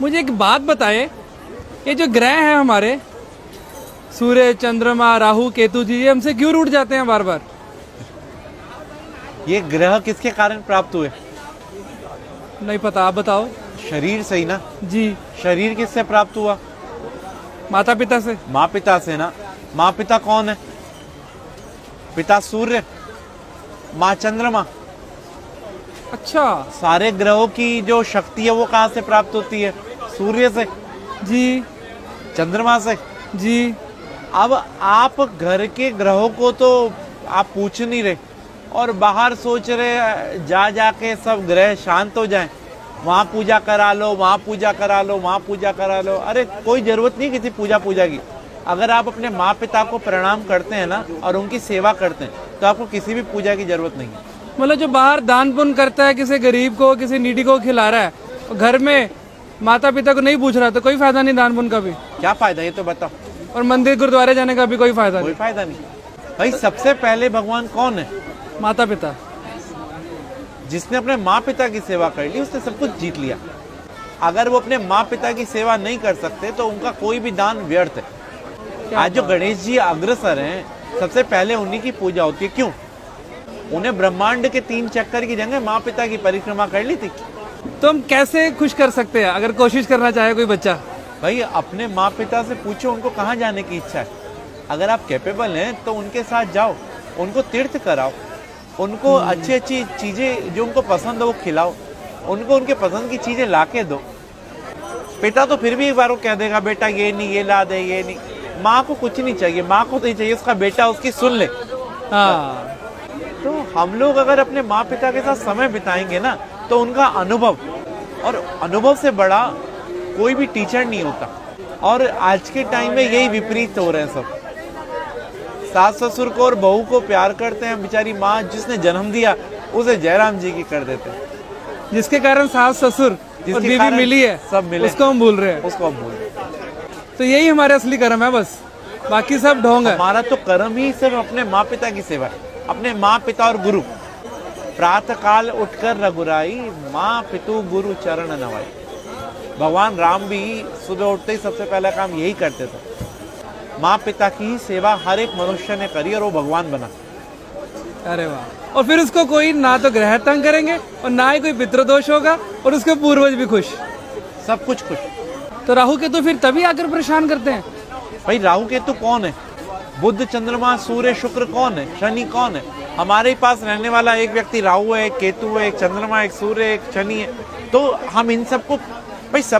मुझे एक बात बताएं, ये जो ग्रह हैं हमारे सूर्य, चंद्रमा, राहु, केतु जी, ये हमसे क्यों रूठ जाते हैं बार बार? ये ग्रह किसके कारण प्राप्त हुए? नहीं पता, आप बताओ। शरीर से ही ना। जी। शरीर किससे प्राप्त हुआ? माता पिता से। माँ पिता से ना। माँ पिता कौन है? पिता सूर्य, माँ चंद्रमा। अच्छा। सारे ग्रहों की जो शक्ति है वो कहाँ से प्राप्त होती है? सूर्य से। जी। चंद्रमा से। जी। अब आप घर के ग्रहों को तो आप पूछ नहीं रहे और बाहर सोच रहे जा जाके सब ग्रह शांत हो जाएं, वहां पूजा करा लो, वहां पूजा करा लो, वहां पूजा करा लो। अरे कोई जरूरत नहीं किसी पूजा की। अगर आप अपने माँ पिता को प्रणाम करते हैं ना और उनकी सेवा करते हैं तो आपको किसी भी पूजा की जरूरत नहीं है। मतलब जो बाहर दान पुण्य करता है, किसी गरीब को, किसी नीडी को खिला रहा है, और घर में माता पिता को नहीं पूछ रहा, तो कोई फायदा नहीं दान पुण्य का भी। क्या फायदा ये तो बताओ। और मंदिर गुरुद्वारे जाने का भी कोई फायदा कोई फायदा नहीं। भाई सबसे पहले भगवान कौन है? माता पिता। जिसने अपने माँ पिता की सेवा कर ली उसने सब कुछ जीत लिया। अगर वो अपने माँ पिता की सेवा नहीं कर सकते तो उनका कोई भी दान व्यर्थ है। आज जो गणेश जी अग्रसर हैं, सबसे पहले उन्हीं की पूजा होती है। क्यों? उन्हें ब्रह्मांड के 3 चक्कर की जगह माँ पिता की परिक्रमा कर ली थी। तो हम कैसे खुश कर सकते हैं अगर कोशिश करना चाहे कोई बच्चा? भाई अपने माँ पिता से पूछो उनको कहाँ जाने की इच्छा है। अगर आप कैपेबल हैं तो उनके साथ जाओ, उनको तीर्थ कराओ, उनको अच्छी अच्छी चीजें जो उनको पसंद हो वो खिलाओ, उनको उनके पसंद की चीजें ला के दो। पिता तो फिर भी एक बार वो कह देगा बेटा ये नहीं, ये ला दे, ये नहीं। माँ को कुछ नहीं चाहिए, माँ को तो ये चाहिए उसका बेटा उसकी सुन ले। हाँ। तो हम लोग अगर अपने माँ पिता के साथ समय बिताएंगे ना तो उनका अनुभव, और अनुभव से बड़ा कोई भी टीचर नहीं होता। और आज के टाइम में यही विपरीत हो रहे हैं सब। सास ससुर को और बहू को प्यार करते हैं, बेचारी माँ जिसने जन्म दिया उसे जयराम जी की कर देते हैं। जिसके कारण सास ससुर और बीवी मिली है, सब मिले, उसको हम भूल रहे हैं। उसको हम भूल रहे हैं। तो यही हमारे असली कर्म है, बस बाकी सब ढोंग है। हमारा तो कर्म ही सिर्फ अपने माँ पिता की सेवा है, अपने माँ पिता और गुरु। प्रातः काल उठकर रघुराई, माँ पितु गुरु चरण नवाई। भगवान राम भी सुबह उठते ही सबसे पहला काम यही करते थे। माँ पिता की ही सेवा हर एक मनुष्य ने करी और वो भगवान बना। अरे वाह। और फिर उसको कोई ना तो ग्रह तंग करेंगे और ना ही कोई पितृदोष होगा, और उसके पूर्वज भी खुश, सब कुछ खुश। तो राहु केतु फिर तभी आकर परेशान करते हैं। भाई राहु केतु कौन है? बुध, चंद्रमा, सूर्य, शुक्र कौन है? शनि कौन है? हमारे पास रहने वाला एक व्यक्ति राहु है, एक केतु है, एक चंद्रमा, एक सूर्य, एक शनि है। तो हम इन सबको, भाई सब